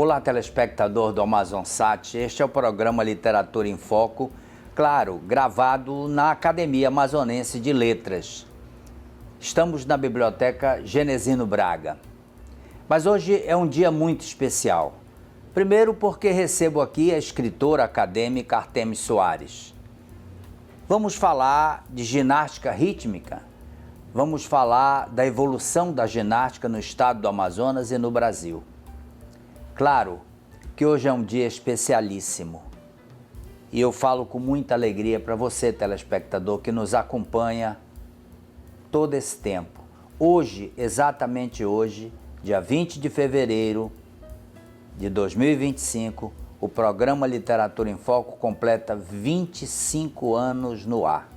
Olá, telespectador do AmazonSat. Este é o programa Literatura em Foco, claro, gravado na Academia Amazonense de Letras. Estamos na Biblioteca Genesino Braga. Mas hoje é um dia muito especial. Primeiro porque recebo aqui a escritora acadêmica Artemis Soares. Vamos falar de ginástica rítmica. Vamos falar da evolução da ginástica no estado do Amazonas e no Brasil. Claro que hoje é um dia especialíssimo e eu falo com muita alegria para você, telespectador, que nos acompanha todo esse tempo. Hoje, exatamente hoje, dia 20 de fevereiro de 2025, o programa Literatura em Foco completa 25 anos no ar.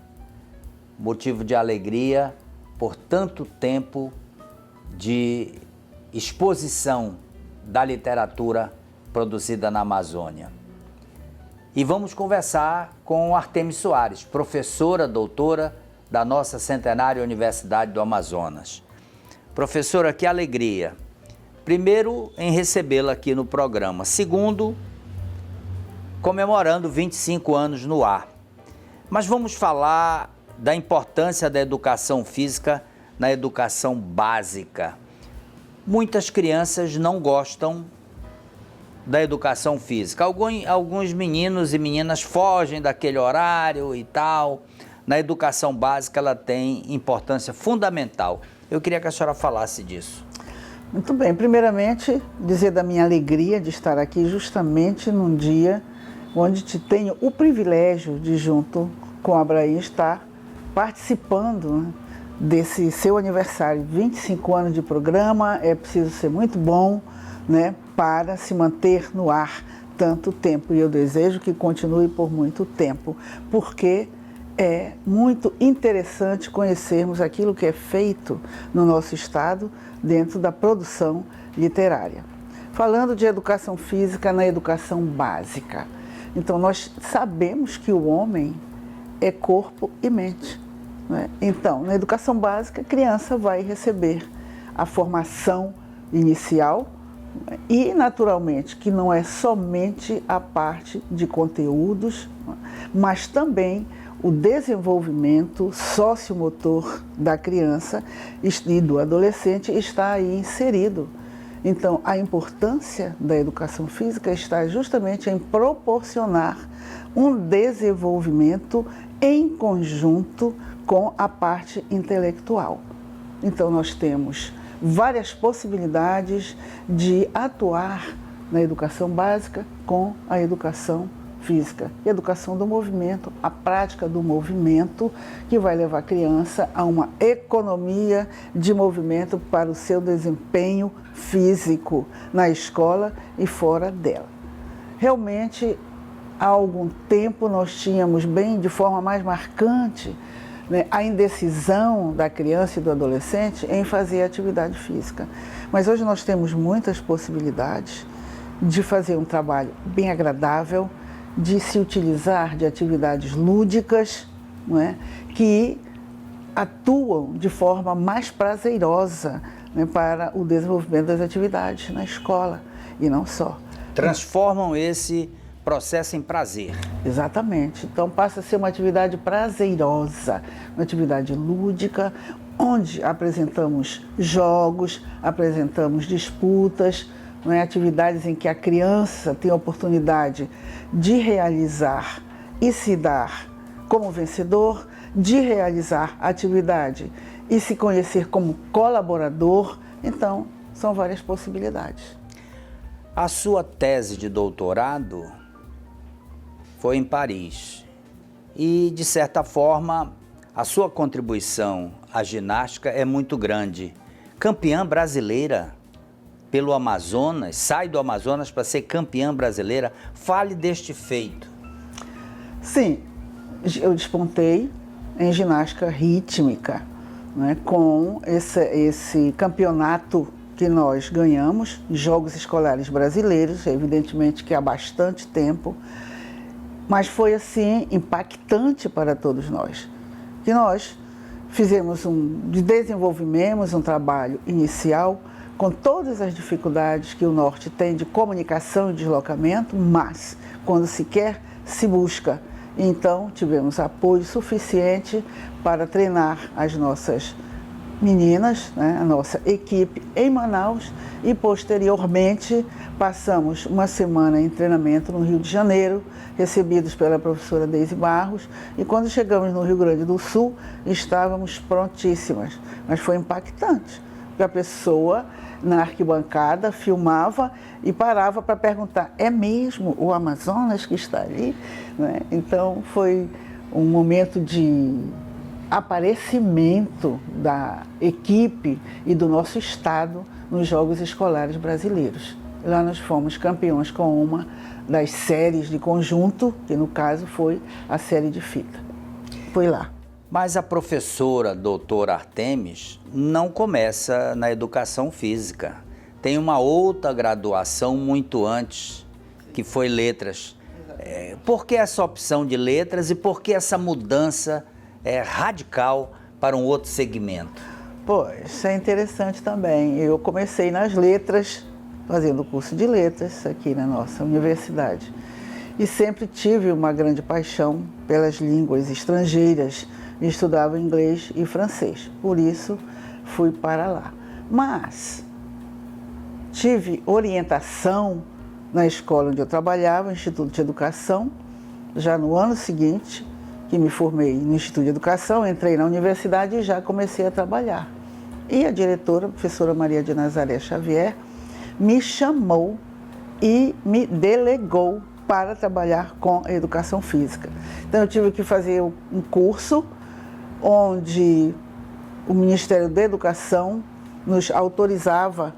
Motivo de alegria por tanto tempo de exposição da literatura produzida na Amazônia. E vamos conversar com Artemis Soares, professora, doutora da nossa centenária Universidade do Amazonas. Professora, que alegria! Primeiro, em recebê-la aqui no programa. Segundo, comemorando 25 anos no ar. Mas vamos falar da importância da educação física na educação básica. Muitas crianças não gostam da educação física. Alguns meninos e meninas fogem daquele horário e tal. Na educação básica ela tem importância fundamental. Eu queria que a senhora falasse disso. Muito bem. Primeiramente, dizer da minha alegria de estar aqui justamente num dia onde tenho o privilégio de, junto com a Abraí, estar participando, né, desse seu aniversário. 25 anos de programa, é preciso ser muito bom, né, para se manter no ar tanto tempo. E eu desejo que continue por muito tempo, porque é muito interessante conhecermos aquilo que é feito no nosso estado dentro da produção literária. Falando de educação física na educação básica. Então, nós sabemos que o homem é corpo e mente, né? Então, na educação básica, a criança vai receber a formação inicial e, naturalmente, que não é somente a parte de conteúdos, mas também o desenvolvimento sociomotor da criança e do adolescente está aí inserido. Então, a importância da educação física está justamente em proporcionar um desenvolvimento em conjunto com a parte intelectual. Então, nós temos várias possibilidades de atuar na educação básica com a educação física. E a educação do movimento, a prática do movimento, que vai levar a criança a uma economia de movimento para o seu desempenho físico na escola e fora dela. Realmente, há algum tempo nós tínhamos bem de forma mais marcante, né, a indecisão da criança e do adolescente em fazer atividade física. Mas hoje nós temos muitas possibilidades de fazer um trabalho bem agradável, de se utilizar de atividades lúdicas, não é, que atuam de forma mais prazerosa, né, para o desenvolvimento das atividades na escola e não só. Transformam esse processo em prazer. Exatamente. Então passa a ser uma atividade prazerosa, uma atividade lúdica, onde apresentamos jogos, apresentamos disputas, não é? Atividades em que a criança tem a oportunidade de realizar e se dar como vencedor, de realizar a atividade e se conhecer como colaborador. Então, são várias possibilidades. A sua tese de doutorado foi em Paris e, de certa forma, a sua contribuição à ginástica é muito grande. Campeã brasileira pelo Amazonas, sai do Amazonas para ser campeã brasileira. Fale deste feito. Sim, eu despontei em ginástica rítmica, né, com esse campeonato que nós ganhamos, Jogos Escolares Brasileiros, evidentemente que há bastante tempo, mas foi assim impactante para todos nós, que nós desenvolvemos um trabalho inicial com todas as dificuldades que o Norte tem de comunicação e deslocamento, mas quando se quer, se busca. Então, tivemos apoio suficiente para treinar as nossas meninas, né, a nossa equipe em Manaus, e posteriormente passamos uma semana em treinamento no Rio de Janeiro, recebidos pela professora Deise Barros, e quando chegamos no Rio Grande do Sul, estávamos prontíssimas, mas foi impactante, porque a pessoa na arquibancada filmava e parava para perguntar: é mesmo o Amazonas que está ali? Né? Então foi um momento de aparecimento da equipe e do nosso estado nos Jogos Escolares Brasileiros. Lá nós fomos campeões com uma das séries de conjunto, que no caso foi a série de fita. Foi lá. Mas a professora doutora Artemis não começa na educação física. Tem uma outra graduação muito antes, que foi letras. Por que essa opção de letras e por que essa mudança radical para um outro segmento? Isso é interessante também. Eu comecei nas letras, fazendo curso de letras aqui na nossa universidade. E sempre tive uma grande paixão pelas línguas estrangeiras. Estudava inglês e francês, por isso fui para lá. Mas tive orientação na escola onde eu trabalhava, Instituto de Educação, já no ano seguinte, que me formei no Instituto de Educação, entrei na universidade e já comecei a trabalhar. E a diretora, a professora Maria de Nazaré Xavier, me chamou e me delegou para trabalhar com a educação física. Então eu tive que fazer um curso onde o Ministério da Educação nos autorizava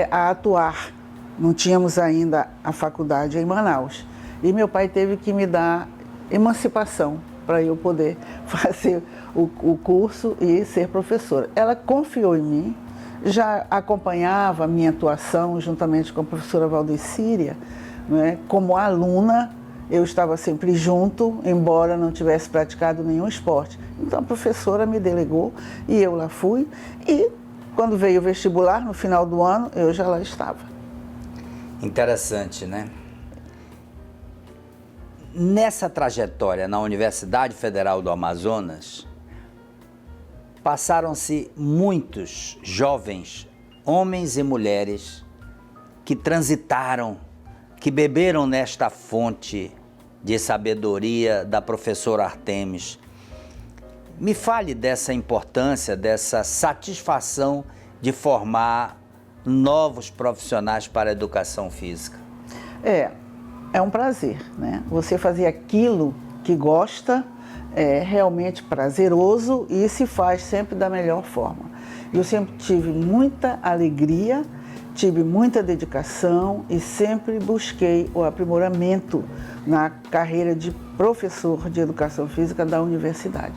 a atuar. Não tínhamos ainda a faculdade em Manaus. E meu pai teve que me dar emancipação para eu poder fazer o curso e ser professora. Ela confiou em mim, já acompanhava a minha atuação juntamente com a professora Valdecíria, né? Como aluna, eu estava sempre junto, embora não tivesse praticado nenhum esporte. Então a professora me delegou e eu lá fui. E quando veio o vestibular, no final do ano, eu já lá estava. Interessante, né? Nessa trajetória na Universidade Federal do Amazonas, passaram-se muitos jovens, homens e mulheres, que transitaram, que beberam nesta fonte de sabedoria da professora Artemis. Me fale dessa importância, dessa satisfação de formar novos profissionais para a educação física. É um prazer, né? Você fazer aquilo que gosta é realmente prazeroso e se faz sempre da melhor forma. Eu sempre tive muita alegria, tive muita dedicação e sempre busquei o aprimoramento na carreira de professor de educação física da universidade.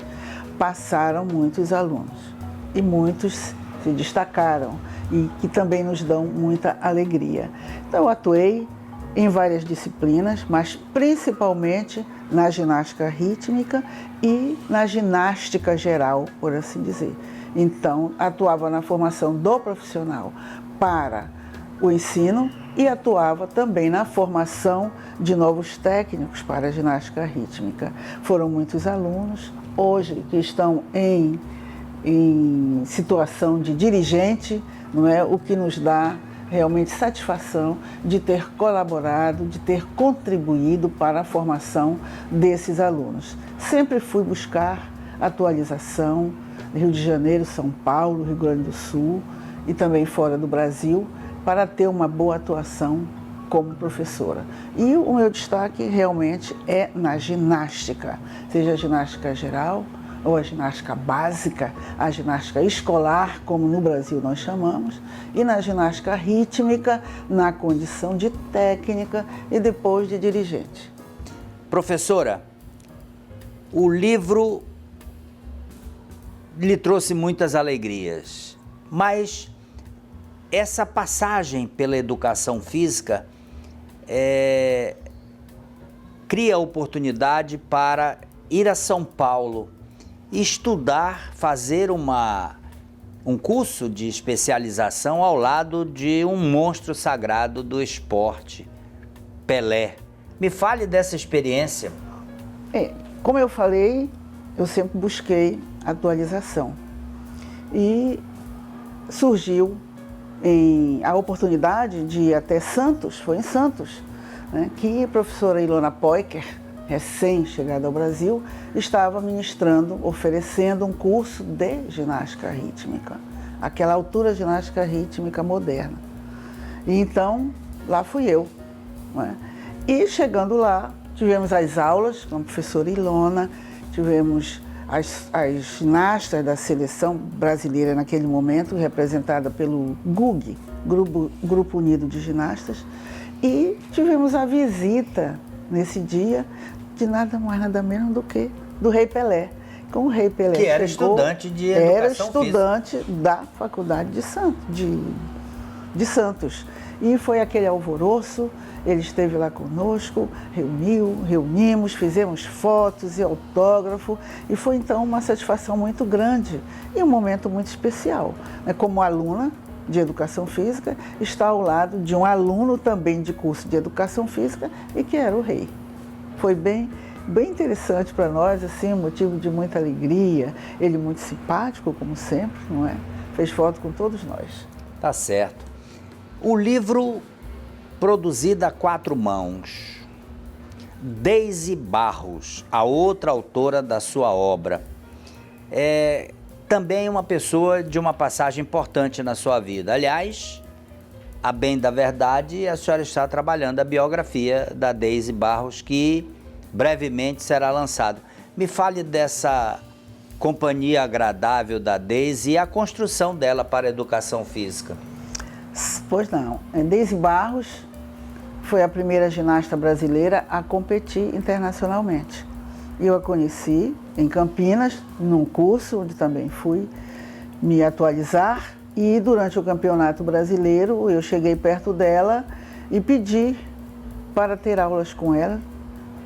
Passaram muitos alunos e muitos se destacaram e que também nos dão muita alegria. Então eu atuei em várias disciplinas, mas principalmente na ginástica rítmica e na ginástica geral, por assim dizer. Então, atuava na formação do profissional para o ensino e atuava também na formação de novos técnicos para a ginástica rítmica. Foram muitos alunos, hoje, que estão em situação de dirigente, não é? O que nos dá realmente satisfação de ter colaborado, de ter contribuído para a formação desses alunos. Sempre fui buscar atualização, Rio de Janeiro, São Paulo, Rio Grande do Sul e também fora do Brasil, para ter uma boa atuação como professora. E o meu destaque realmente é na ginástica, seja a ginástica geral, ou a ginástica básica, a ginástica escolar, como no Brasil nós chamamos, e na ginástica rítmica, na condição de técnica e depois de dirigente. Professora, o livro lhe trouxe muitas alegrias, mas essa passagem pela educação física cria oportunidade para ir a São Paulo, estudar, fazer uma um curso de especialização ao lado de um monstro sagrado do esporte, Pelé. Me fale dessa experiência. Como eu falei, eu sempre busquei atualização. E surgiu a oportunidade de ir até Santos, foi em Santos, né, que a professora Ilona Poiker, recém-chegada ao Brasil, estava ministrando, oferecendo um curso de ginástica rítmica, aquela altura ginástica rítmica moderna. E então, lá fui eu. Né? E chegando lá, tivemos as aulas com a professora Ilona, tivemos as ginastas da seleção brasileira naquele momento, representada pelo GUG, Grupo Unido de Ginastas, e tivemos a visita nesse dia de nada mais nada menos do que do Rei Pelé. Com o Rei Pelé que era estudante de educação era estudante física da Faculdade de Santos. E foi aquele alvoroço, ele esteve lá conosco, reunimos, fizemos fotos e autógrafo, e foi então uma satisfação muito grande e um momento muito especial. Como aluna de Educação Física, está ao lado de um aluno também de curso de Educação Física e que era o Rei. Foi bem interessante para nós, assim, um motivo de muita alegria, ele muito simpático, como sempre, não é? Fez foto com todos nós. Tá certo. O livro produzido a 4 mãos, Deise Barros, a outra autora da sua obra, é também uma pessoa de uma passagem importante na sua vida. Aliás, a bem da verdade, a senhora está trabalhando a biografia da Deise Barros, que brevemente será lançada. Me fale dessa companhia agradável da Deise e a construção dela para a educação física. Pois não. Deise Barros foi a primeira ginasta brasileira a competir internacionalmente. Eu a conheci em Campinas, num curso onde também fui me atualizar, e durante o Campeonato Brasileiro eu cheguei perto dela e pedi para ter aulas com ela.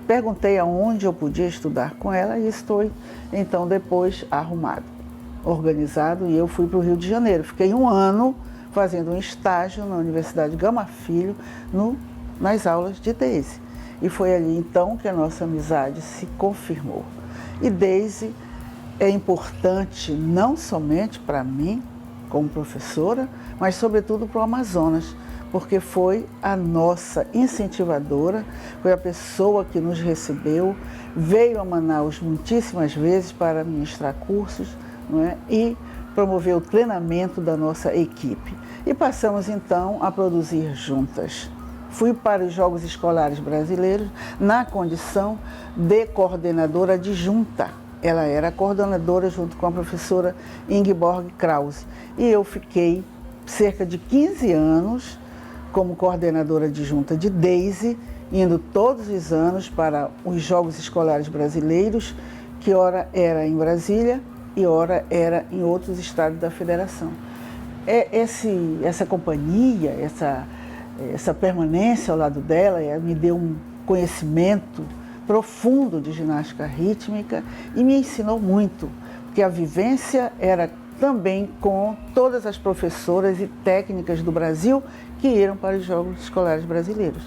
Perguntei aonde eu podia estudar com ela e estou então depois arrumado, organizado, e eu fui para o Rio de Janeiro. Fiquei 1 ano fazendo um estágio na Universidade Gama Filho, nas aulas de Deise. E foi ali então que a nossa amizade se confirmou. E Deise é importante não somente para mim, como professora, mas sobretudo para o Amazonas, porque foi a nossa incentivadora, foi a pessoa que nos recebeu, veio a Manaus muitíssimas vezes para ministrar cursos, não é? E promover o treinamento da nossa equipe. E passamos então a produzir juntas. Fui para os Jogos Escolares Brasileiros na condição de coordenadora adjunta. Ela era coordenadora junto com a professora Ingeborg Krause. E eu fiquei cerca de 15 anos como coordenadora adjunta de Deise, indo todos os anos para os Jogos Escolares Brasileiros, que ora era em Brasília e ora era em outros estados da federação. Essa companhia, essa permanência ao lado dela me deu um conhecimento profundo de ginástica rítmica e me ensinou muito, porque a vivência era também com todas as professoras e técnicas do Brasil que iam para os Jogos Escolares Brasileiros.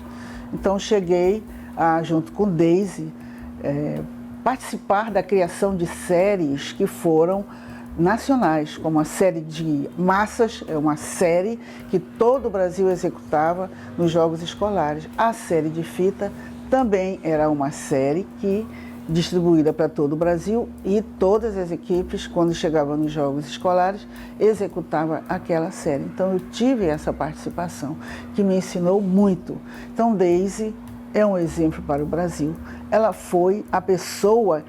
Então cheguei junto com Deise, participar da criação de séries que foram nacionais, como a série de massas, é uma série que todo o Brasil executava nos Jogos Escolares. A série de fita também era uma série que distribuída para todo o Brasil, e todas as equipes, quando chegavam nos Jogos Escolares, executavam aquela série. Então eu tive essa participação, que me ensinou muito. Então Deise é um exemplo para o Brasil. Ela foi a pessoa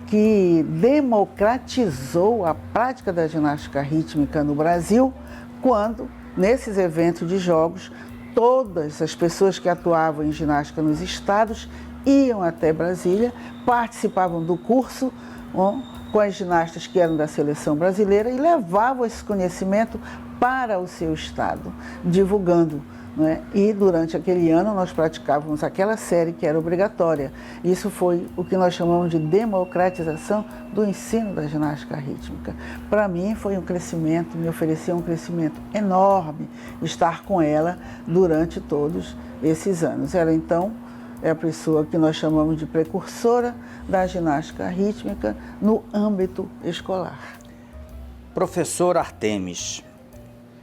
que democratizou a prática da ginástica rítmica no Brasil, quando, nesses eventos de jogos, todas as pessoas que atuavam em ginástica nos estados iam até Brasília, participavam do curso com as ginastas que eram da seleção brasileira e levavam esse conhecimento para o seu estado, divulgando né? E durante aquele ano nós praticávamos aquela série que era obrigatória. Isso foi o que nós chamamos de democratização do ensino da ginástica rítmica. Para mim foi um crescimento, me ofereceu um crescimento enorme estar com ela durante todos esses anos. Ela então é a pessoa que nós chamamos de precursora da ginástica rítmica no âmbito escolar. Professor Artemis,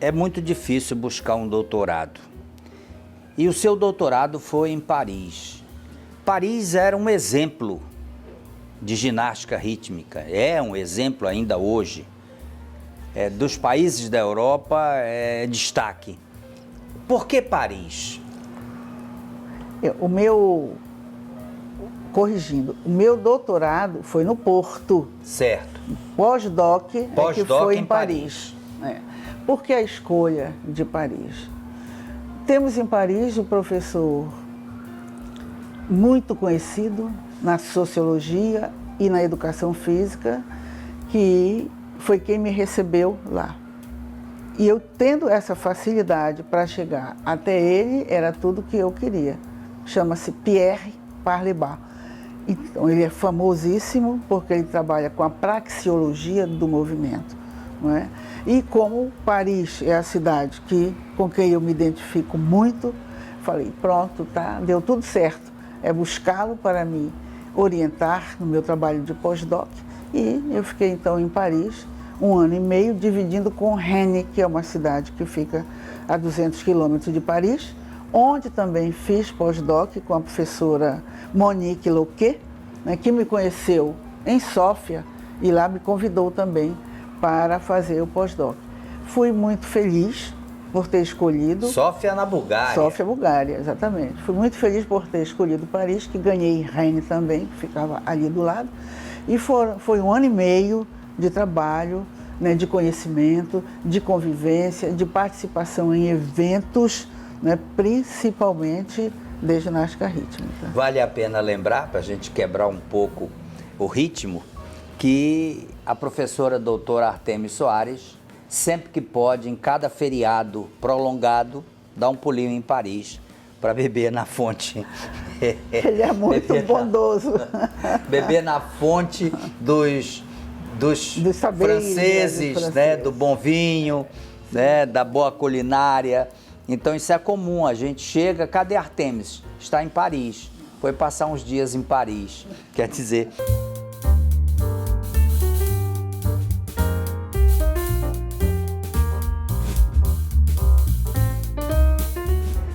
é muito difícil buscar um doutorado. E o seu doutorado foi em Paris. Paris era um exemplo de ginástica rítmica, é um exemplo ainda hoje. Dos países da Europa, é destaque. Por que Paris? O meu doutorado foi no Porto. Certo. Pós-doc que foi em Paris. Por que a escolha de Paris? Temos em Paris um professor muito conhecido na sociologia e na educação física, que foi quem me recebeu lá. E eu, tendo essa facilidade para chegar até ele, era tudo que eu queria. Chama-se Pierre Parlebat. Então, ele é famosíssimo porque ele trabalha com a praxeologia do movimento. Não é? E como Paris é a cidade com quem eu me identifico muito, falei, pronto, tá, deu tudo certo. É buscá-lo para me orientar no meu trabalho de pós-doc. E eu fiquei então em Paris 1 ano e meio, dividindo com Rennes, que é uma cidade que fica a 200 quilômetros de Paris, onde também fiz pós-doc com a professora Monique Loquet, né, que me conheceu em Sófia e lá me convidou também para fazer o pós-doc. Fui muito feliz por ter escolhido... Sófia na Bulgária. Sófia, Bulgária, exatamente. Fui muito feliz por ter escolhido Paris, que ganhei Rennes também, que ficava ali do lado. E foi 1 ano e meio de trabalho, né, de conhecimento, de convivência, de participação em eventos, né, principalmente de ginástica rítmica. Vale a pena lembrar, para a gente quebrar um pouco o ritmo, que a professora doutora Artemis Soares, sempre que pode, em cada feriado prolongado, dá um pulinho em Paris para beber na fonte. Ele é muito bondoso. Beber na fonte dos saberes, franceses, né, do bom vinho, né, da boa culinária. Então isso é comum, a gente chega, cadê Artemis? Está em Paris, foi passar uns dias em Paris, quer dizer...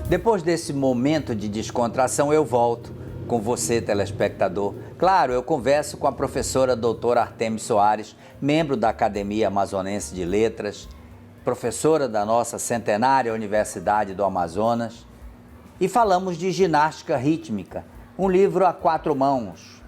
Depois desse momento de descontração, eu volto com você, telespectador. Claro, eu converso com a professora doutora Artemis Soares, membro da Academia Amazonense de Letras, professora da nossa centenária Universidade do Amazonas, e falamos de ginástica rítmica, um livro a 4 mãos.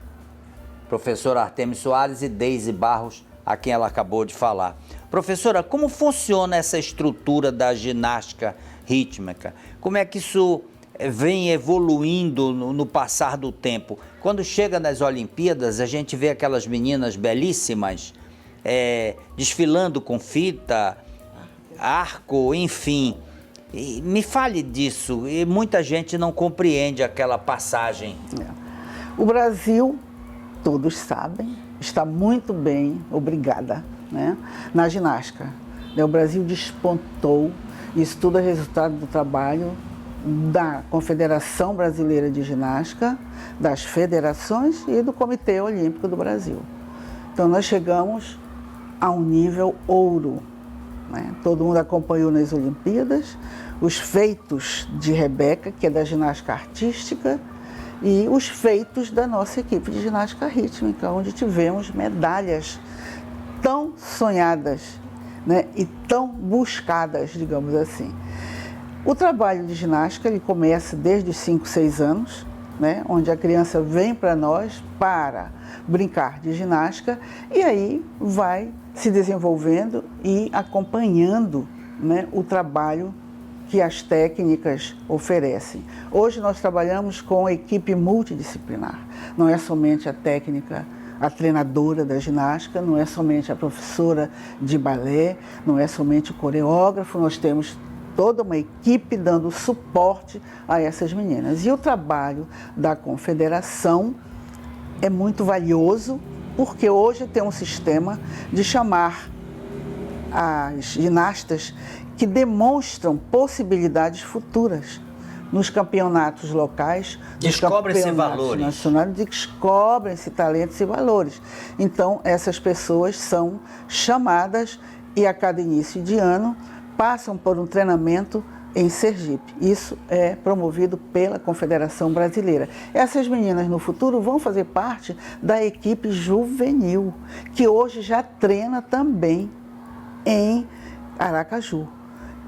Professora Artemis Soares e Deise Barros, a quem ela acabou de falar. Professora, como funciona essa estrutura da ginástica rítmica? Como é que isso vem evoluindo no passar do tempo? Quando chega nas Olimpíadas, a gente vê aquelas meninas belíssimas desfilando com fita, arco, enfim. E me fale disso, e muita gente não compreende aquela passagem. O Brasil, todos sabem, está muito bem, obrigada, né, na ginástica. O Brasil despontou, isso tudo é resultado do trabalho da Confederação Brasileira de Ginástica, das federações e do Comitê Olímpico do Brasil. Então nós chegamos a um nível ouro, né? Todo mundo acompanhou nas Olimpíadas os feitos de Rebeca, que é da ginástica artística, e os feitos da nossa equipe de ginástica rítmica, onde tivemos medalhas tão sonhadas, né, e tão buscadas, digamos assim. O trabalho de ginástica ele começa desde os 5, 6 anos, né, onde a criança vem para nós para brincar de ginástica e aí vai se desenvolvendo e acompanhando, né, o trabalho que as técnicas oferecem. Hoje nós trabalhamos com equipe multidisciplinar. Não é somente a técnica, a treinadora da ginástica, não é somente a professora de balé, não é somente o coreógrafo, nós temos toda uma equipe dando suporte a essas meninas. E o trabalho da confederação é muito valioso, porque hoje tem um sistema de chamar as ginastas que demonstram possibilidades futuras nos campeonatos locais, nos campeonatos nacionais, descobrem-se talentos e valores. Então, essas pessoas são chamadas e a cada início de ano passam por um treinamento em Sergipe. Isso é promovido pela Confederação Brasileira. Essas meninas no futuro vão fazer parte da equipe juvenil, que hoje já treina também em Aracaju.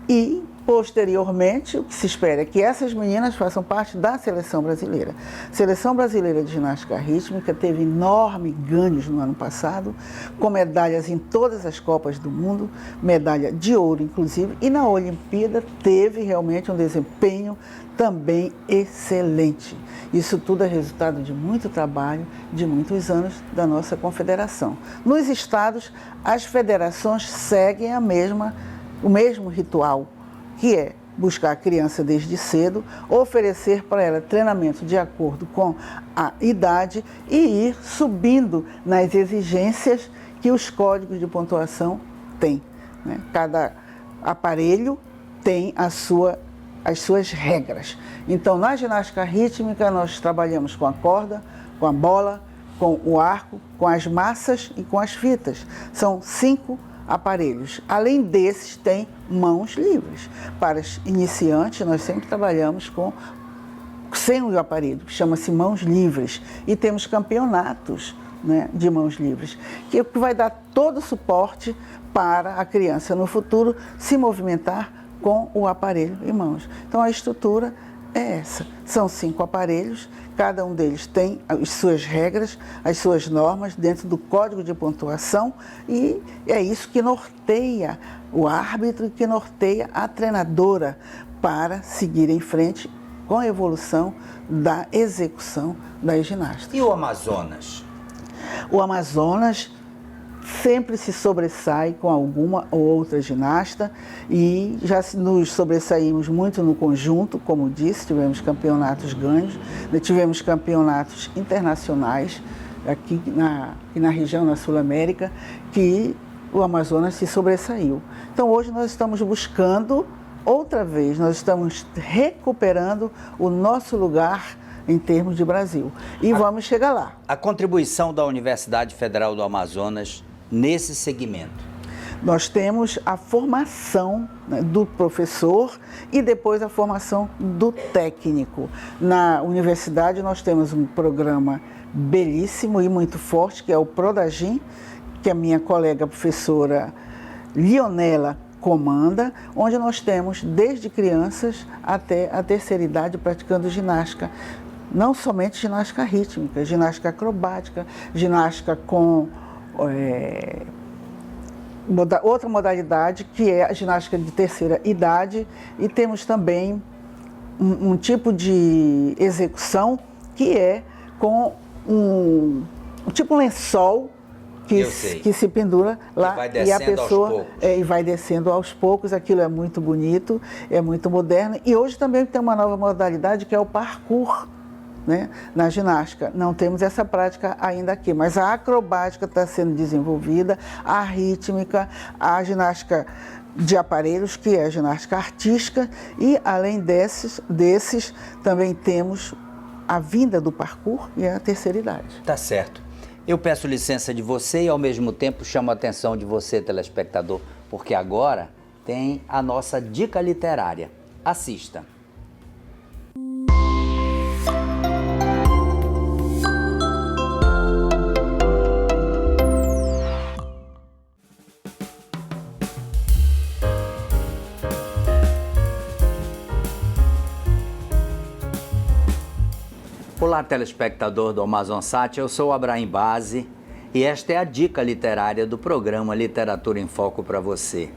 E, posteriormente, o que se espera é que essas meninas façam parte da seleção brasileira. A Seleção Brasileira de Ginástica Rítmica teve enormes ganhos no ano passado, com medalhas em todas as Copas do Mundo, medalha de ouro, inclusive, e na Olimpíada teve realmente um desempenho também excelente. Isso tudo é resultado de muito trabalho, de muitos anos da nossa confederação. Nos estados, as federações seguem o mesmo ritual, que é buscar a criança desde cedo, oferecer para ela treinamento de acordo com a idade e ir subindo nas exigências que os códigos de pontuação têm, né? Cada aparelho tem as suas regras. Então, na ginástica rítmica, nós trabalhamos com a corda, com a bola, com o arco, com as massas e com as fitas. São 5 aparelhos. Além desses, tem mãos livres. Para os iniciantes, nós sempre trabalhamos sem o aparelho, que chama-se mãos livres. E temos campeonatos, né, de mãos livres, que vai dar todo o suporte para a criança no futuro se movimentar com o aparelho em mãos. Então, a estrutura é essa. São 5 aparelhos, cada um deles tem as suas regras, as suas normas dentro do código de pontuação e é isso que norteia o árbitro e que norteia a treinadora para seguir em frente com a evolução da execução das ginastas. E o Amazonas? O Amazonas sempre se sobressai com alguma ou outra ginasta e já nos sobressaímos muito no conjunto, como disse, tivemos campeonatos ganhos, tivemos campeonatos internacionais aqui na região, na Sul-América, que o Amazonas se sobressaiu. Então hoje nós estamos buscando outra vez, nós estamos recuperando o nosso lugar em termos de Brasil e vamos chegar lá. A contribuição da Universidade Federal do Amazonas nesse segmento? Nós temos a formação, né, do professor e depois a formação do técnico. Na universidade nós temos um programa belíssimo e muito forte, que é o Prodagim, que a minha colega professora Lionela comanda, onde nós temos desde crianças até a terceira idade praticando ginástica. Não somente ginástica rítmica, ginástica acrobática, ginástica com outra modalidade, que é a ginástica de terceira idade, e temos também um tipo de execução que é com um tipo lençol que se pendura lá e a pessoa vai descendo aos poucos. Aquilo é muito bonito, é muito moderno. E hoje também tem uma nova modalidade que é o parkour, né, na ginástica. Não temos essa prática ainda aqui, mas a acrobática está sendo desenvolvida, a rítmica, a ginástica de aparelhos, que é a ginástica artística, e além desses também temos a vinda do parkour e a terceira idade. Tá certo. Eu peço licença de você e ao mesmo tempo chamo a atenção de você, telespectador, porque agora tem a nossa dica literária. Assista. Olá, telespectador do AmazonSat, eu sou o Abraham Base e esta é a dica literária do programa Literatura em Foco para você.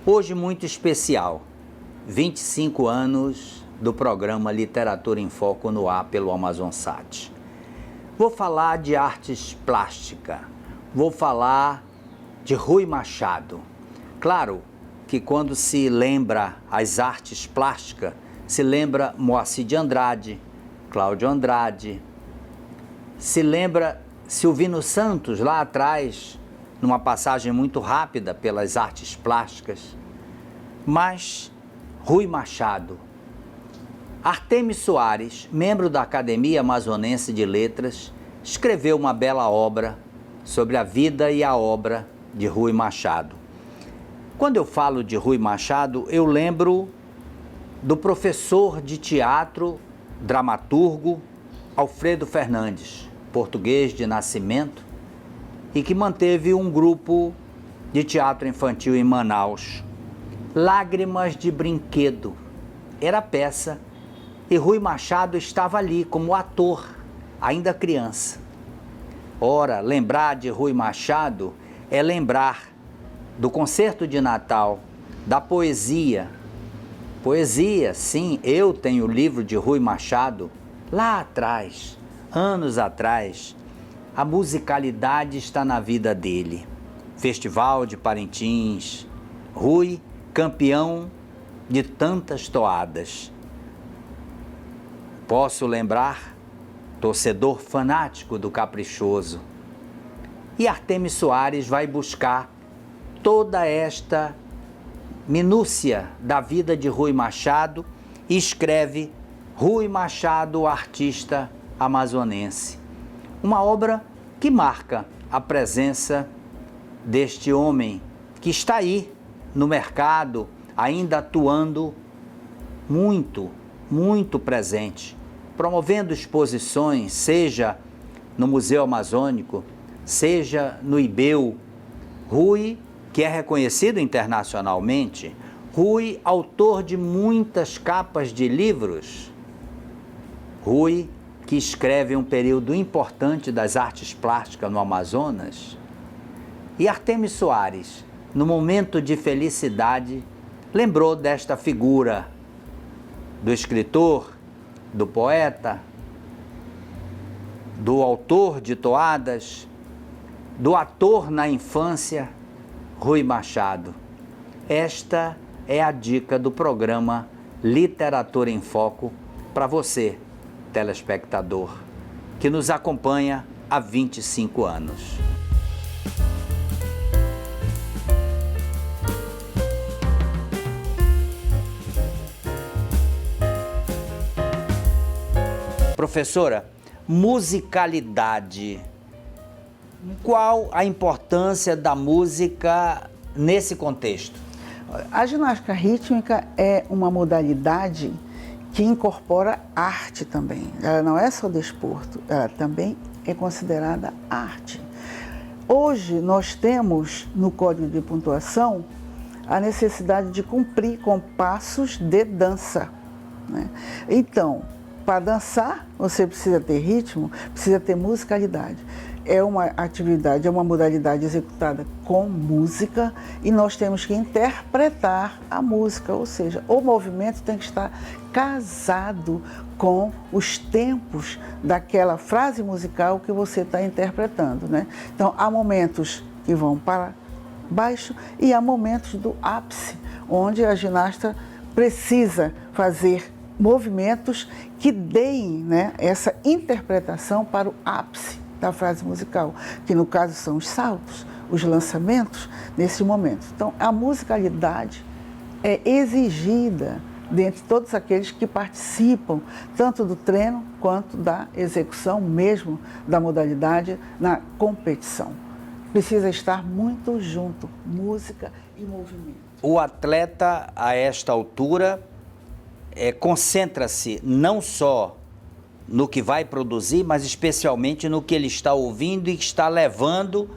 Hoje muito especial, 25 anos do programa Literatura em Foco no ar pelo AmazonSat. Vou falar de artes plásticas, vou falar de Rui Machado. Claro, que quando se lembra as artes plásticas, se lembra Moacir de Andrade, Cláudio Andrade, se lembra Silvino Santos lá atrás, numa passagem muito rápida pelas artes plásticas, mas Rui Machado, Artemio Soares, membro da Academia Amazonense de Letras, escreveu uma bela obra sobre a vida e a obra de Rui Machado. Quando eu falo de Rui Machado, eu lembro do professor de teatro, dramaturgo, Alfredo Fernandes, português de nascimento, e que manteve um grupo de teatro infantil em Manaus. Lágrimas de Brinquedo era a peça, e Rui Machado estava ali como ator, ainda criança. Ora, lembrar de Rui Machado é lembrar do concerto de Natal, da poesia. Poesia, sim, eu tenho o livro de Rui Machado lá atrás, anos atrás. A musicalidade está na vida dele. Festival de Parintins, Rui, campeão de tantas toadas. Posso lembrar, torcedor fanático do Caprichoso. E Artemio Soares vai buscar toda esta minúcia da vida de Rui Machado e escreve Rui Machado, o artista amazonense. Uma obra que marca a presença deste homem que está aí no mercado, ainda atuando muito, muito presente, promovendo exposições, seja no Museu Amazônico, seja no IBEU. Rui, que é reconhecido internacionalmente, Rui, autor de muitas capas de livros, Rui, que escreve um período importante das artes plásticas no Amazonas, e Artemio Soares, no momento de felicidade, lembrou desta figura do escritor, do poeta, do autor de toadas, do ator na infância, Rui Machado. Esta é a dica do programa Literatura em Foco para você, telespectador, que nos acompanha há 25 anos. Professora, musicalidade. Qual a importância da música nesse contexto? A ginástica rítmica é uma modalidade que incorpora arte também. Ela não é só desporto, ela também é considerada arte. Hoje nós temos no Código de Pontuação a necessidade de cumprir compassos de dança, né? Então, para dançar, você precisa ter ritmo, precisa ter musicalidade. É uma atividade, é uma modalidade executada com música e nós temos que interpretar a música, ou seja, o movimento tem que estar casado com os tempos daquela frase musical que você está interpretando, né? Então, há momentos que vão para baixo e há momentos do ápice, onde a ginasta precisa fazer movimentos que deem, né, essa interpretação para o ápice da frase musical, que no caso são os saltos, os lançamentos nesse momento. Então, a musicalidade é exigida dentre todos aqueles que participam, tanto do treino quanto da execução mesmo da modalidade na competição. Precisa estar muito junto, música e movimento. O atleta, a esta altura, concentra-se não só no que vai produzir, mas especialmente no que ele está ouvindo e está levando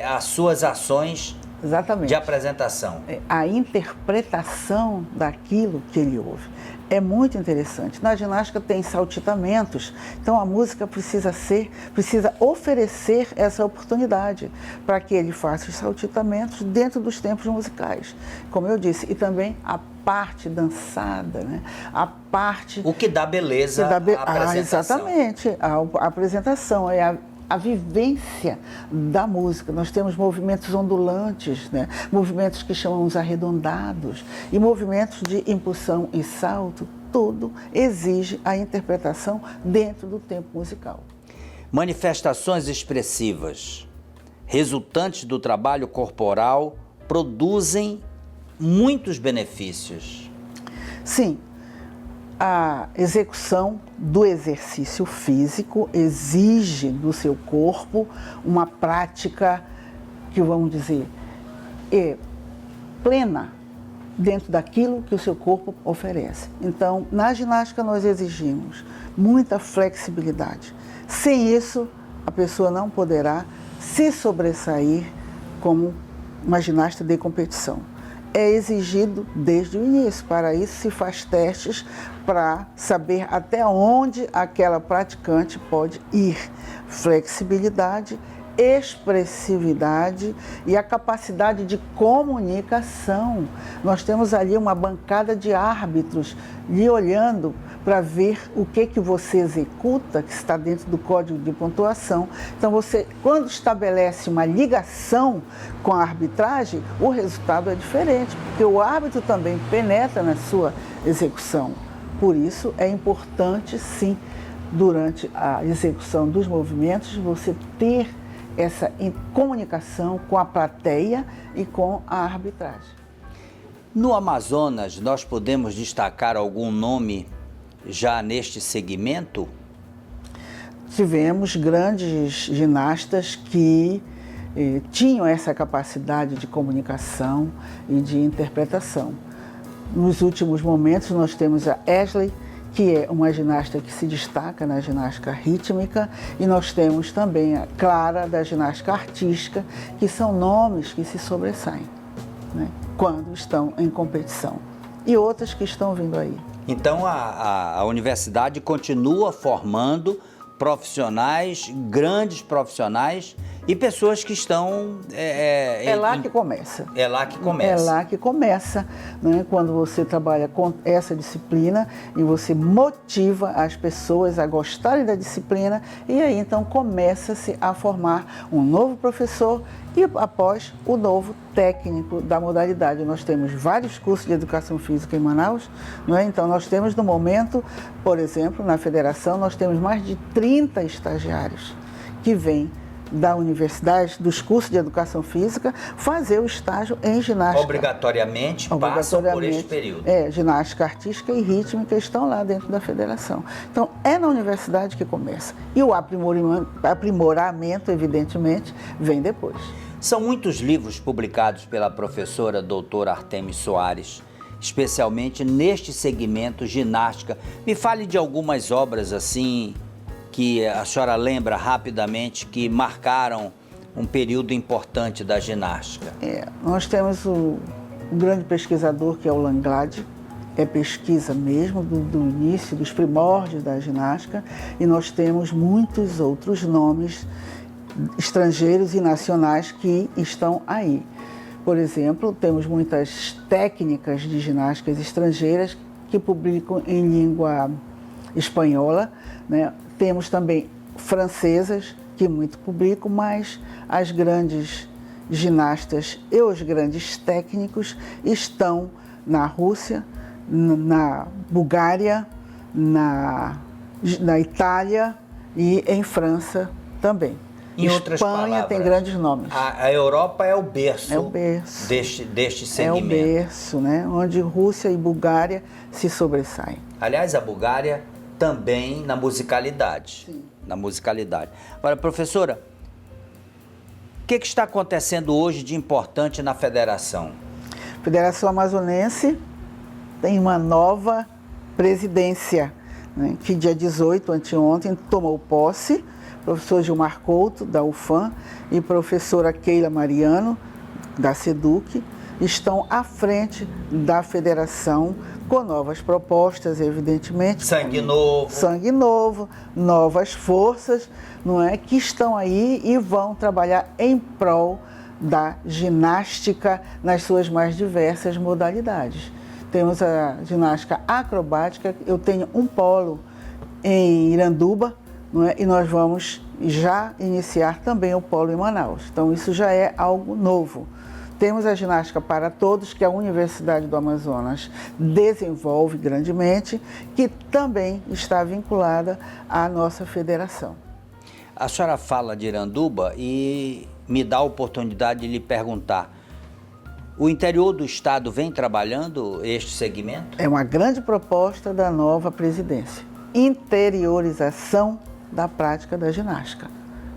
as suas ações. Exatamente. De apresentação. A interpretação daquilo que ele ouve é muito interessante. Na ginástica tem saltitamentos, então a música precisa oferecer essa oportunidade para que ele faça os saltitamentos dentro dos tempos musicais, como eu disse, e também a parte dançada, né? A parte... O que dá beleza à apresentação. Exatamente, a apresentação é a vivência da música. Nós temos movimentos ondulantes, né? Movimentos que chamamos arredondados e movimentos de impulsão e salto. Tudo exige a interpretação dentro do tempo musical. Manifestações expressivas resultantes do trabalho corporal produzem muitos benefícios. Sim, a execução do exercício físico exige do seu corpo uma prática que, vamos dizer, é plena dentro daquilo que o seu corpo oferece. Então, na ginástica nós exigimos muita flexibilidade. Sem isso, a pessoa não poderá se sobressair como uma ginasta de competição. É exigido desde o início. Para isso se faz testes para saber até onde aquela praticante pode ir. Flexibilidade, expressividade e a capacidade de comunicação. Nós temos ali uma bancada de árbitros lhe olhando para ver o que você executa, que está dentro do código de pontuação. Então, você, quando estabelece uma ligação com a arbitragem, o resultado é diferente, porque o árbitro também penetra na sua execução. Por isso, é importante, sim, durante a execução dos movimentos, você ter essa comunicação com a plateia e com a arbitragem. No Amazonas, nós podemos destacar algum nome já neste segmento? Tivemos grandes ginastas que tinham essa capacidade de comunicação e de interpretação. Nos últimos momentos, nós temos a Ashley, que é uma ginasta que se destaca na ginástica rítmica, e nós temos também a Clara, da ginástica artística, que são nomes que se sobressaem, né, quando estão em competição. E outras que estão vindo aí. Então, a universidade continua formando profissionais, grandes profissionais e pessoas que estão... É lá que começa. É lá que começa. É lá que começa, né? Quando você trabalha com essa disciplina e você motiva as pessoas a gostarem da disciplina, e aí então começa-se a formar um novo professor e após o novo técnico da modalidade. Nós temos vários cursos de educação física em Manaus, não é? Então nós temos no momento, por exemplo, na federação, nós temos mais de 30 estagiários que vêm da universidade, dos cursos de educação física, fazer o estágio em ginástica. Obrigatoriamente passam por este período. Ginástica artística e rítmica estão lá dentro da federação. Então, é na universidade que começa. E o aprimoramento, evidentemente, vem depois. São muitos livros publicados pela professora doutora Artemis Soares, especialmente neste segmento ginástica. Me fale de algumas obras assim que a senhora lembra rapidamente que marcaram um período importante da ginástica. Nós temos um grande pesquisador que é o Langlade, é pesquisa mesmo do início, dos primórdios da ginástica, e nós temos muitos outros nomes estrangeiros e nacionais que estão aí. Por exemplo, temos muitas técnicas de ginásticas estrangeiras que publicam em língua espanhola, né? Temos também francesas, que muito publicam, mas as grandes ginastas e os grandes técnicos estão na Rússia, na Bulgária, na Itália e em França também. Em outras Espanha tem grandes nomes. A Europa é o berço, deste segmento. É o berço, né? Onde Rússia e Bulgária se sobressaem. Aliás, a Bulgária também na musicalidade. Sim. Na musicalidade. Agora, professora, o que está acontecendo hoje de importante na federação? A Federação Amazonense tem uma nova presidência, né, que dia 18, anteontem, tomou posse, professor Gilmar Couto, da UFAM, e professora Keila Mariano, da SEDUC, estão à frente da federação com novas propostas, evidentemente. Sangue novo. Sangue novo, novas forças, não é, que estão aí e vão trabalhar em prol da ginástica nas suas mais diversas modalidades. Temos a ginástica acrobática, eu tenho um polo em Iranduba, não é, e nós vamos já iniciar também o polo em Manaus. Então, isso já é algo novo. Temos a ginástica para todos, que a Universidade do Amazonas desenvolve grandemente, que também está vinculada à nossa federação. A senhora fala de Iranduba e me dá a oportunidade de lhe perguntar, o interior do estado vem trabalhando este segmento? É uma grande proposta da nova presidência, interiorização da prática da ginástica.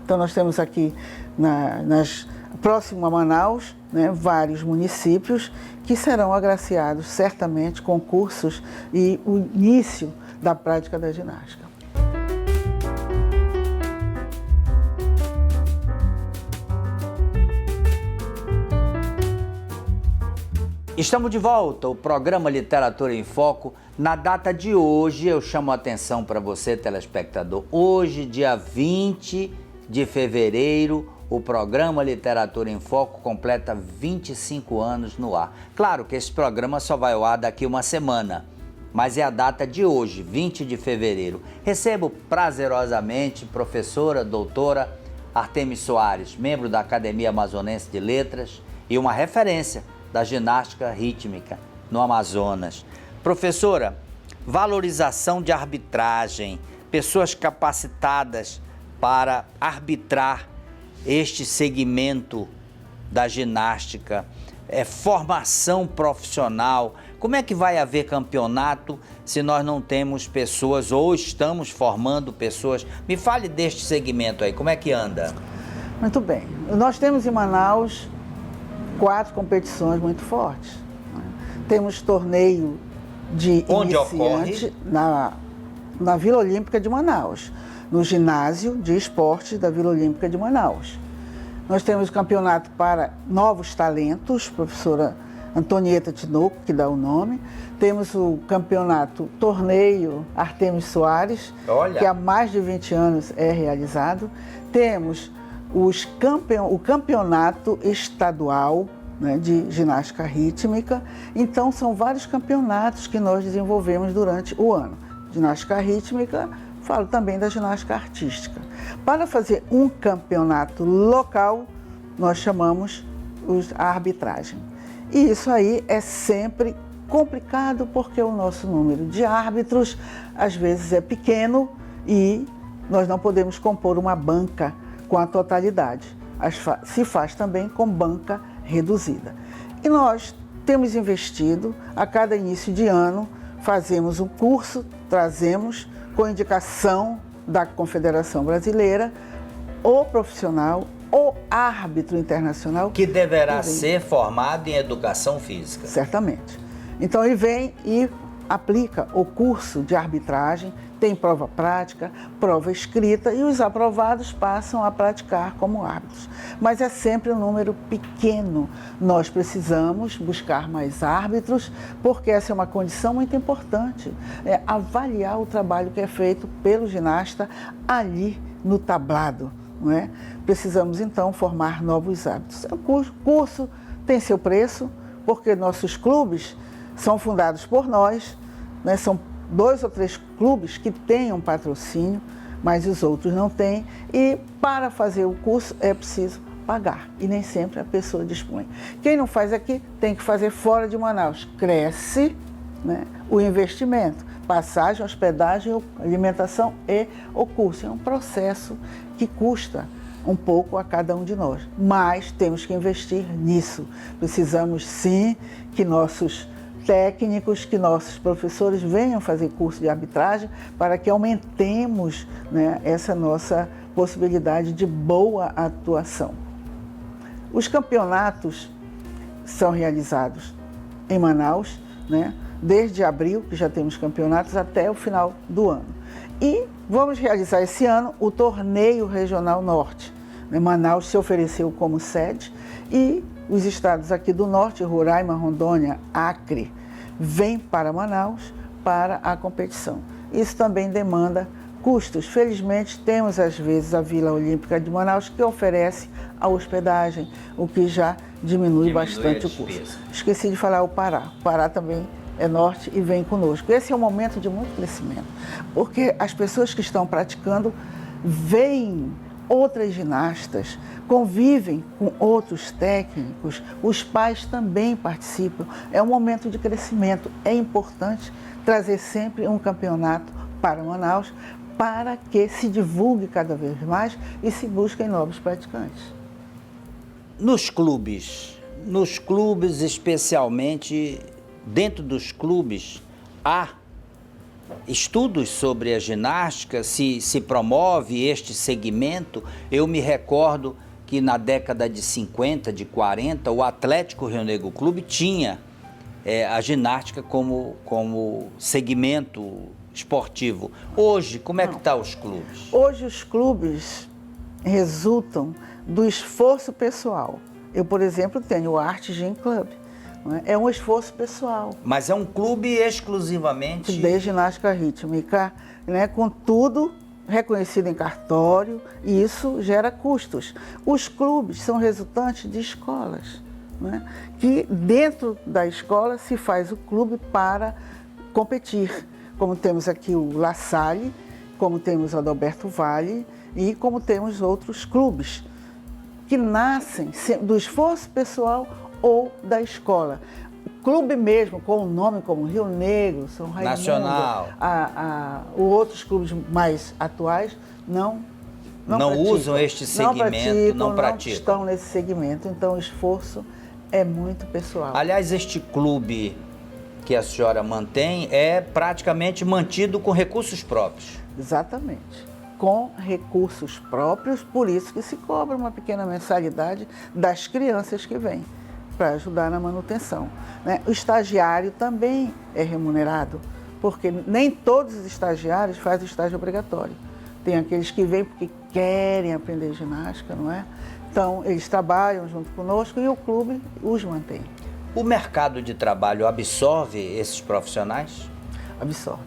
Então nós temos aqui próximo a Manaus, né, vários municípios que serão agraciados certamente com cursos e o início da prática da ginástica. Estamos de volta, o programa Literatura em Foco. Na data de hoje, eu chamo a atenção para você, telespectador. Hoje, dia 20 de fevereiro, o programa Literatura em Foco completa 25 anos no ar. Claro que esse programa só vai ao ar daqui uma semana, mas é a data de hoje, 20 de fevereiro. Recebo prazerosamente professora, doutora Artemis Soares, membro da Academia Amazonense de Letras e uma referência da ginástica rítmica no Amazonas. Professora, valorização de arbitragem, pessoas capacitadas para arbitrar este segmento da ginástica, formação profissional. Como é que vai haver campeonato se nós não temos pessoas ou estamos formando pessoas? Me fale deste segmento aí, como é que anda? Muito bem. Nós temos em Manaus 4 competições muito fortes. Temos torneio de onde iniciante ocorre? Na Vila Olímpica de Manaus, no ginásio de esportes da Vila Olímpica de Manaus. Nós temos o campeonato para novos talentos, professora Antonieta Tinoco, que dá o nome. Temos o campeonato torneio Artemis Soares, que há mais de 20 anos é realizado. Temos o campeonato estadual, né, de ginástica rítmica. Então, são vários campeonatos que nós desenvolvemos durante o ano. Ginástica rítmica, falo também da ginástica artística. Para fazer um campeonato local, nós chamamos a arbitragem. E isso aí é sempre complicado, porque o nosso número de árbitros, às vezes, é pequeno e nós não podemos compor uma banca com a totalidade. Se faz também com banca reduzida. E nós temos investido, a cada início de ano, fazemos um curso, trazemos, com indicação da Confederação Brasileira, o profissional, o árbitro internacional. Que deverá ser formado em educação física. Certamente. Então ele vem e aplica o curso de arbitragem, tem prova prática, prova escrita e os aprovados passam a praticar como árbitros. Mas é sempre um número pequeno. Nós precisamos buscar mais árbitros, porque essa é uma condição muito importante, avaliar o trabalho que é feito pelo ginasta ali no tablado, não é? Precisamos então formar novos árbitros. O curso tem seu preço, porque nossos clubes são fundados por nós, né? São 2 ou 3 clubes que têm um patrocínio, mas os outros não têm. E para fazer o curso é preciso pagar, e nem sempre a pessoa dispõe. Quem não faz aqui tem que fazer fora de Manaus. Cresce, né, o investimento, passagem, hospedagem, alimentação e o curso. É um processo que custa um pouco a cada um de nós, mas temos que investir nisso. Precisamos sim que nossos técnicos, que nossos professores venham fazer curso de arbitragem para que aumentemos, né, essa nossa possibilidade de boa atuação. Os campeonatos são realizados em Manaus, né, desde abril, que já temos campeonatos, até o final do ano. E vamos realizar esse ano o Torneio Regional Norte. Manaus se ofereceu como sede e os estados aqui do norte, Roraima, Rondônia, Acre, vêm para Manaus para a competição. Isso também demanda custos. Felizmente, temos às vezes a Vila Olímpica de Manaus que oferece a hospedagem, o que já diminui bastante o custo. Esqueci de falar o Pará. O Pará também é norte e vem conosco. Esse é um momento de muito crescimento, porque as pessoas que estão praticando veem outras ginastas, convivem com outros técnicos, os pais também participam. É um momento de crescimento. É importante trazer sempre um campeonato para Manaus para que se divulgue cada vez mais e se busquem novos praticantes. Nos clubes especialmente, dentro dos clubes, há estudos sobre a ginástica, se promove este segmento. Eu me recordo que na década de 50, de 40, o Atlético Rio Negro Clube tinha a ginástica como segmento esportivo. Hoje, como é que estão os clubes? Hoje os clubes resultam do esforço pessoal. Eu, por exemplo, tenho o Art Gym Club. É um esforço pessoal. Mas é um clube exclusivamente de ginástica rítmica, né, com tudo reconhecido em cartório, e isso gera custos. Os clubes são resultantes de escolas, né, que dentro da escola se faz o clube para competir, como temos aqui o La Salle, como temos o Adalberto Valle e como temos outros clubes que nascem do esforço pessoal ou da escola. O clube mesmo, com o nome como Rio Negro, São Raimundo, Nacional, outros clubes mais atuais não usam este segmento, não praticam. Estão nesse segmento, então o esforço é muito pessoal. Aliás, este clube que a senhora mantém é praticamente mantido com recursos próprios. Exatamente. Com recursos próprios, por isso que se cobra uma pequena mensalidade das crianças que vêm, para ajudar na manutenção, né? O estagiário também é remunerado, porque nem todos os estagiários fazem estágio obrigatório. Tem aqueles que vêm porque querem aprender ginástica, não é? Então, eles trabalham junto conosco e o clube os mantém. O mercado de trabalho absorve esses profissionais? Absorve.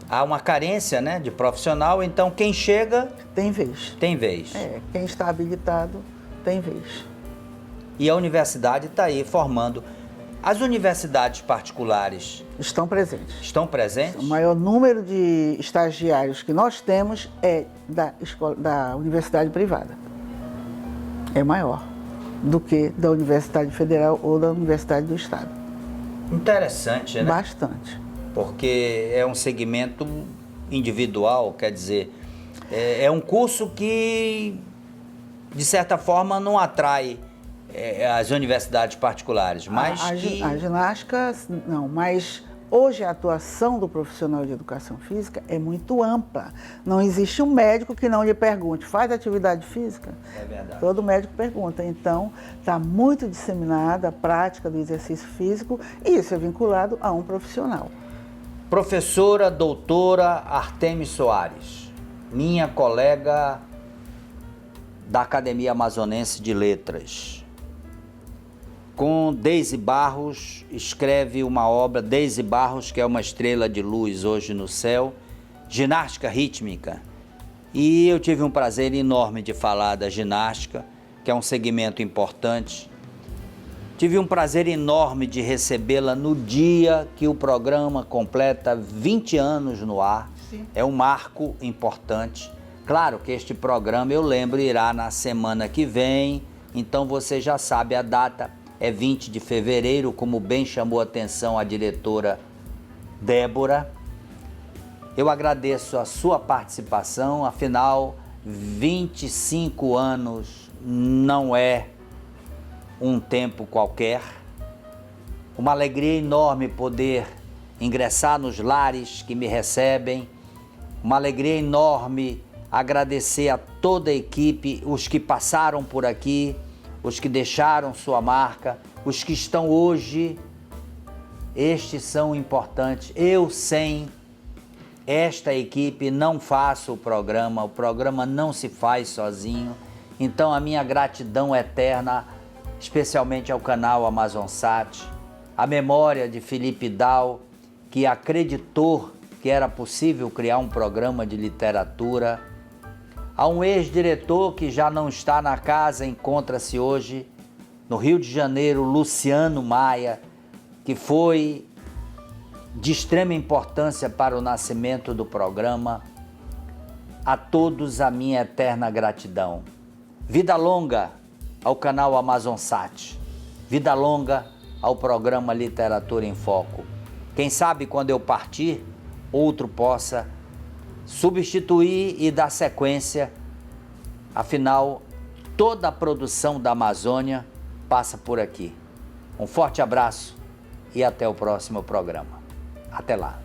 Há uma carência, né, de profissional, então quem chega... Tem vez. Tem vez. Quem está habilitado tem vez. E a universidade está aí formando. As universidades particulares... Estão presentes. Estão presentes? O maior número de estagiários que nós temos é da universidade privada. É maior do que da Universidade Federal ou da Universidade do Estado. Interessante, né? Bastante. Porque é um segmento individual, quer dizer, é um curso que, de certa forma, não atrai as universidades particulares, mas a ginástica, não, mas hoje a atuação do profissional de educação física é muito ampla. Não existe um médico que não lhe pergunte, faz atividade física? É verdade. Todo médico pergunta. Então, está muito disseminada a prática do exercício físico e isso é vinculado a um profissional. Professora doutora Artemis Soares, minha colega da Academia Amazonense de Letras, com Deise Barros, escreve uma obra, Deise Barros, que é uma estrela de luz hoje no céu, ginástica rítmica. E eu tive um prazer enorme de falar da ginástica, que é um segmento importante. Tive um prazer enorme de recebê-la no dia que o programa completa 20 anos no ar. Sim. É um marco importante. Claro que este programa, eu lembro, irá na semana que vem, então você já sabe a data, é 20 de fevereiro, como bem chamou a atenção a diretora Débora. Eu agradeço a sua participação, afinal, 25 anos não é um tempo qualquer. Uma alegria enorme poder ingressar nos lares que me recebem, uma alegria enorme agradecer a toda a equipe, os que passaram por aqui, os que deixaram sua marca, os que estão hoje, estes são importantes. Eu, sem esta equipe, não faço o programa não se faz sozinho. Então, a minha gratidão eterna, especialmente ao canal Amazonsat, a memória de Felipe Dal, que acreditou que era possível criar um programa de literatura, a um ex-diretor que já não está na casa, encontra-se hoje no Rio de Janeiro, Luciano Maia, que foi de extrema importância para o nascimento do programa. a todos a minha eterna gratidão. Vida longa ao canal Amazonsat. Vida longa ao programa Literatura em Foco. Quem sabe quando eu partir, outro possa substituir e dar sequência. Afinal, toda a produção da Amazônia passa por aqui. Um forte abraço e até o próximo programa. Até lá.